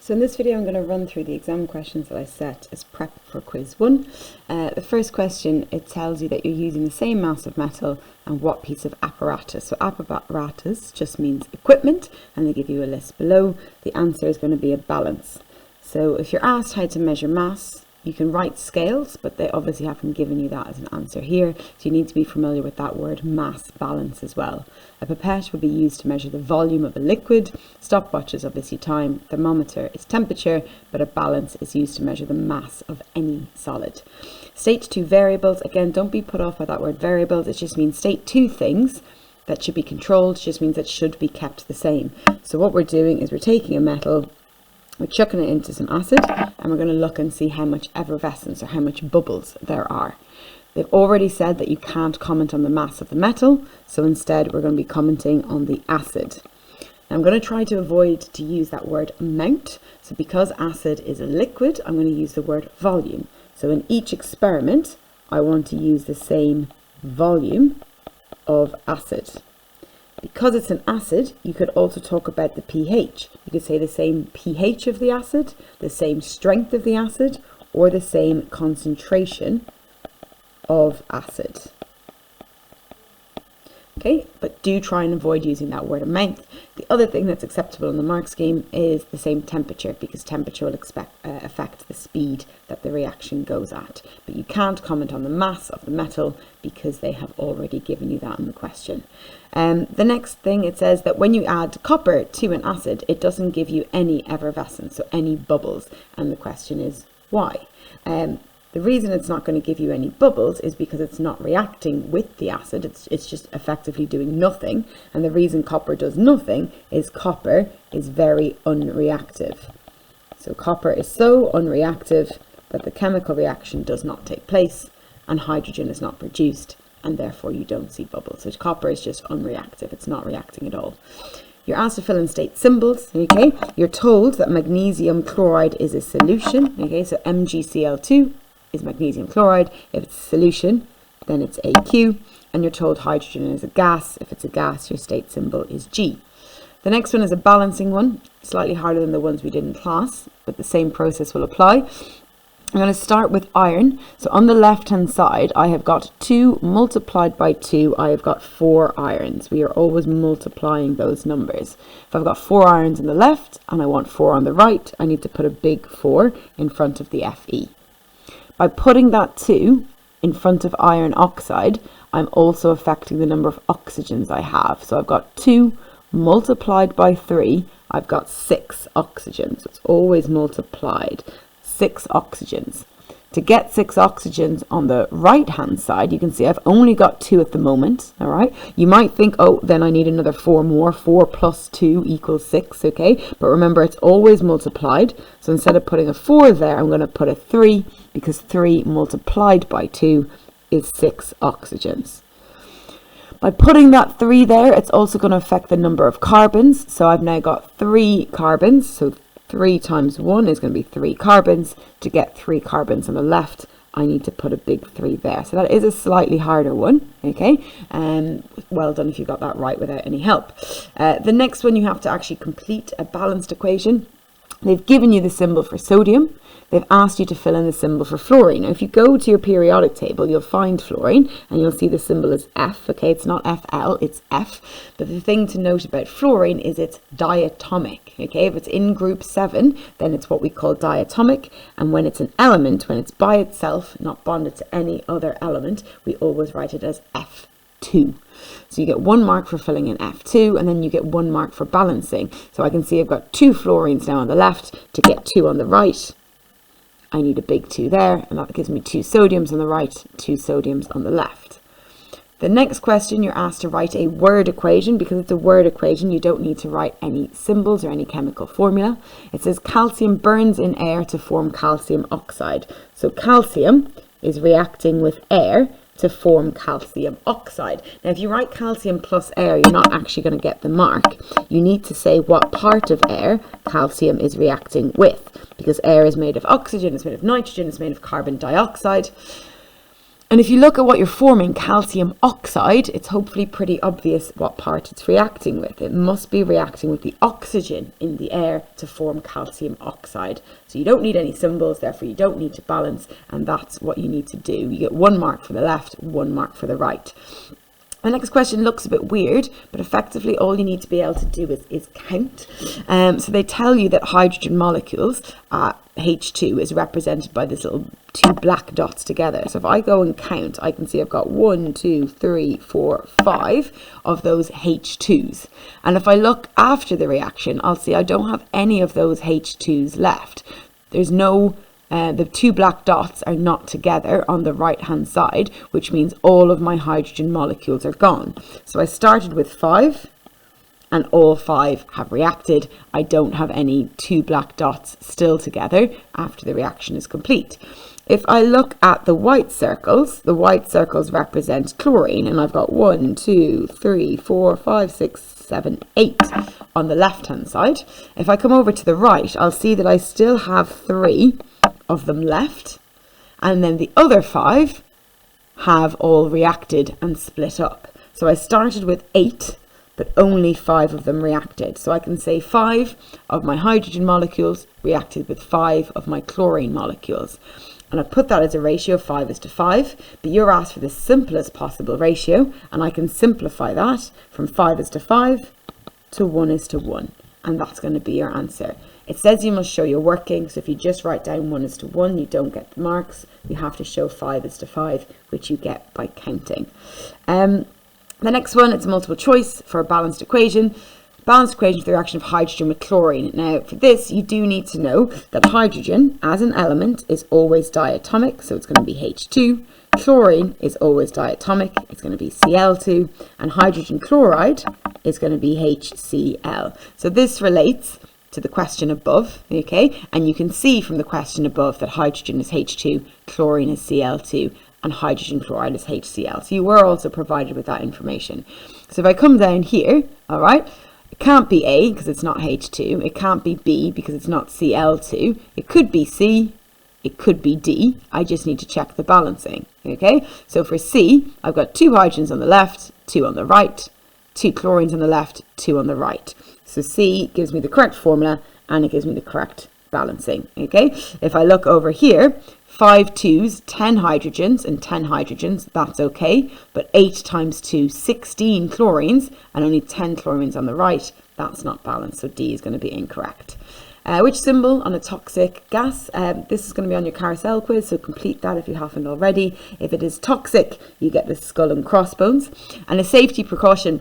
So in this video I'm going to run through the exam questions that I set as prep for quiz 1. The first question, it tells you that you're using the same mass of metal and what piece of apparatus. So apparatus just means equipment, and they give you a list below. The answer is going to be a balance. So if you're asked how to measure mass, you can write scales, but they obviously haven't given you that as an answer here. So you need to be familiar with that word mass balance as well. A pipette would be used to measure the volume of a liquid. Stopwatch is obviously time. Thermometer is temperature, but a balance is used to measure the mass of any solid. State two variables. Again, don't be put off by that word variables. It just means state two things that should be controlled. It just means it should be kept the same. So what we're doing is we're taking a metal, we're chucking it into some acid, and we're going to look and see how much effervescence or how much bubbles there are. They've already said that you can't comment on the mass of the metal, so instead we're going to be commenting on the acid. Now I'm going to try to avoid to use that word amount. So because acid is a liquid, I'm going to use the word volume. So in each experiment, I want to use the same volume of acid. Because it's an acid, you could also talk about the pH. You could say the same pH of the acid, the same strength of the acid, or the same concentration of acid. Okay, but do try and avoid using that word amount. The other thing that's acceptable in the mark scheme is the same temperature, because temperature will affect the speed that the reaction goes at. But you can't comment on the mass of the metal because they have already given you that in the question. The next thing, it says that when you add copper to an acid, it doesn't give you any effervescence, so any bubbles. And the question is why? The reason it's not going to give you any bubbles is because it's not reacting with the acid. It's just effectively doing nothing. And the reason copper does nothing is copper is very unreactive. So copper is so unreactive that the chemical reaction does not take place and hydrogen is not produced, and therefore you don't see bubbles. So copper is just unreactive. It's not reacting at all. You're asked to fill in state symbols, okay? You're told that magnesium chloride is a solution, okay? So MgCl2 is magnesium chloride. If it's a solution, then it's AQ. And you're told hydrogen is a gas. If it's a gas, your state symbol is G. The next one is a balancing one, slightly harder than the ones we did in class, but the same process will apply. I'm going to start with iron. So on the left hand side, I have got 2 multiplied by 2. I have got 4 irons. We are always multiplying those numbers. If I've got 4 irons on the left and I want 4 on the right, I need to put a big 4 in front of the Fe. By putting that 2 in front of iron oxide, I'm also affecting the number of oxygens I have. So I've got 2 multiplied by 3, I've got 6 oxygens. So it's always multiplied. 6 oxygens. To get 6 oxygens on the right hand side, you can see I've only got 2 at the moment. All right. You might think, oh, then I need another 4 more. 4 plus 2 equals 6. Okay. But remember, it's always multiplied. So instead of putting a 4 there, I'm going to put a 3, because 3 multiplied by 2 is 6 oxygens. By putting that 3 there, it's also going to affect the number of carbons. So I've now got 3 carbons. So 3 times 1 is going to be 3 carbons. To get 3 carbons on the left, I need to put a big 3 there. So that is a slightly harder one, okay? Well done if you got that right without any help. The next one, you have to actually complete a balanced equation. They've given you the symbol for sodium. They've asked you to fill in the symbol for fluorine. Now, if you go to your periodic table, you'll find fluorine, and you'll see the symbol is F. Okay, it's not Fl, it's F. But the thing to note about fluorine is it's diatomic. Okay, if it's in group 7, then it's what we call diatomic. And when it's an element, when it's by itself, not bonded to any other element, we always write it as F2. So you get 1 mark for filling in F2, and then you get 1 mark for balancing. So I can see I've got 2 fluorines now on the left. To get 2 on the right, I need a big 2 there, and that gives me 2 sodiums on the right, 2 sodiums on the left. The next question, you're asked to write a word equation. Because it's a word equation, you don't need to write any symbols or any chemical formula. It says calcium burns in air to form calcium oxide. So calcium is reacting with air to form calcium oxide. Now, if you write calcium plus air, you're not actually going to get the mark. You need to say what part of air calcium is reacting with, because air is made of oxygen, it's made of nitrogen, it's made of carbon dioxide. And if you look at what you're forming, calcium oxide, it's hopefully pretty obvious what part it's reacting with. It must be reacting with the oxygen in the air to form calcium oxide. So you don't need any symbols, therefore you don't need to balance, and that's what you need to do. You get 1 mark for the left, 1 mark for the right. The next question looks a bit weird, but effectively all you need to be able to do is count. So they tell you that hydrogen molecules, H2, is represented by this little 2 black dots together. So if I go and count, I can see I've got 1, 2, 3, 4, 5 of those H2s. And if I look after the reaction, I'll see I don't have any of those H2s left. There's no the 2 black dots are not together on the right hand side, which means all of my hydrogen molecules are gone. So I started with 5 and all 5 have reacted. I don't have any 2 black dots still together after the reaction is complete. If I look at the white circles represent chlorine, and I've got 1, 2, 3, 4, 5, 6, 7, 8 on the left hand side. If I come over to the right, I'll see that I still have 3 of them left, and then the other 5 have all reacted and split up. So I started with 8, but only 5 of them reacted. So I can say 5 of my hydrogen molecules reacted with 5 of my chlorine molecules. And I put that as a ratio of 5:5, but you're asked for the simplest possible ratio, and I can simplify that from 5:5 to 1:1, and that's going to be your answer. It says you must show your working, so if you just write down 1:1, you don't get the marks. You have to show 5:5, which you get by counting. The next one, it's a multiple choice for a balanced equation. Balanced equation for the reaction of hydrogen with chlorine. Now, for this, you do need to know that hydrogen, as an element, is always diatomic, so it's going to be H2. Chlorine is always diatomic, it's going to be Cl2, and hydrogen chloride is going to be HCl. So this relates to the question above, okay? And you can see from the question above that hydrogen is H2, chlorine is Cl2, and hydrogen chloride is HCl. So you were also provided with that information. So if I come down here, all right, it can't be A because it's not H2. It can't be B because it's not Cl2. It could be C. It could be D. I just need to check the balancing, okay? So for C, I've got 2 hydrogens on the left, 2 on the right, 2 chlorines on the left, 2 on the right. So C gives me the correct formula and it gives me the correct balancing, okay? If I look over here, 5 2s, 10 hydrogens and 10 hydrogens, that's okay. But 8 times 2, 16 chlorines and only 10 chlorines on the right, that's not balanced. So D is going to be incorrect. Which symbol on a toxic gas? This is going to be on your carousel quiz, so complete that if you haven't already. If it is toxic, you get the skull and crossbones. And a safety precaution,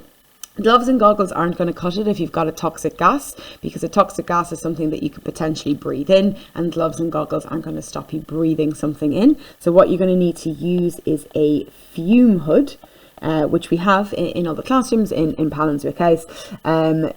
gloves and goggles aren't going to cut it if you've got a toxic gas, because a toxic gas is something that you could potentially breathe in, and gloves and goggles aren't going to stop you breathing something in. So what you're going to need to use is a fume hood, which we have in all the classrooms in Pallinswick House.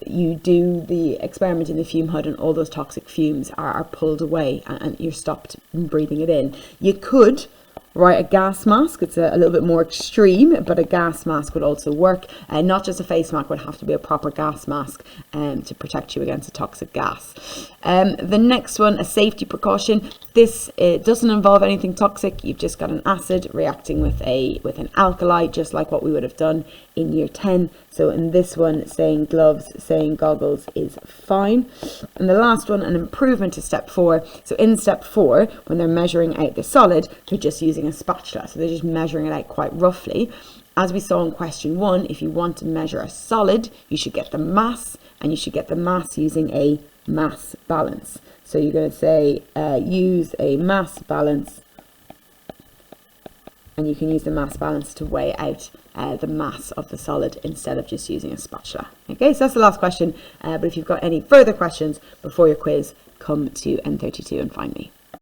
You do the experiment in the fume hood and all those toxic fumes are pulled away and you're stopped breathing it in. You could write a gas mask. It's a little bit more extreme, but a gas mask would also work. Not just a face mask, would have to be a proper gas mask to protect you against a toxic gas. The next one, a safety precaution. This doesn't involve anything toxic. You've just got an acid reacting with an alkali, just like what we would have done in year 10. So in this one, saying gloves, saying goggles is fine. And the last one, an improvement to step 4. So in step 4, when they're measuring out the solid, they're just using a spatula. So they're just measuring it out quite roughly. As we saw in question 1, if you want to measure a solid, you should get the mass, and you should get the mass using a mass balance. So you're going to say use a mass balance, and you can use the mass balance to weigh out the mass of the solid instead of just using a spatula. Okay, so that's the last question, but if you've got any further questions before your quiz, come to N32 and find me.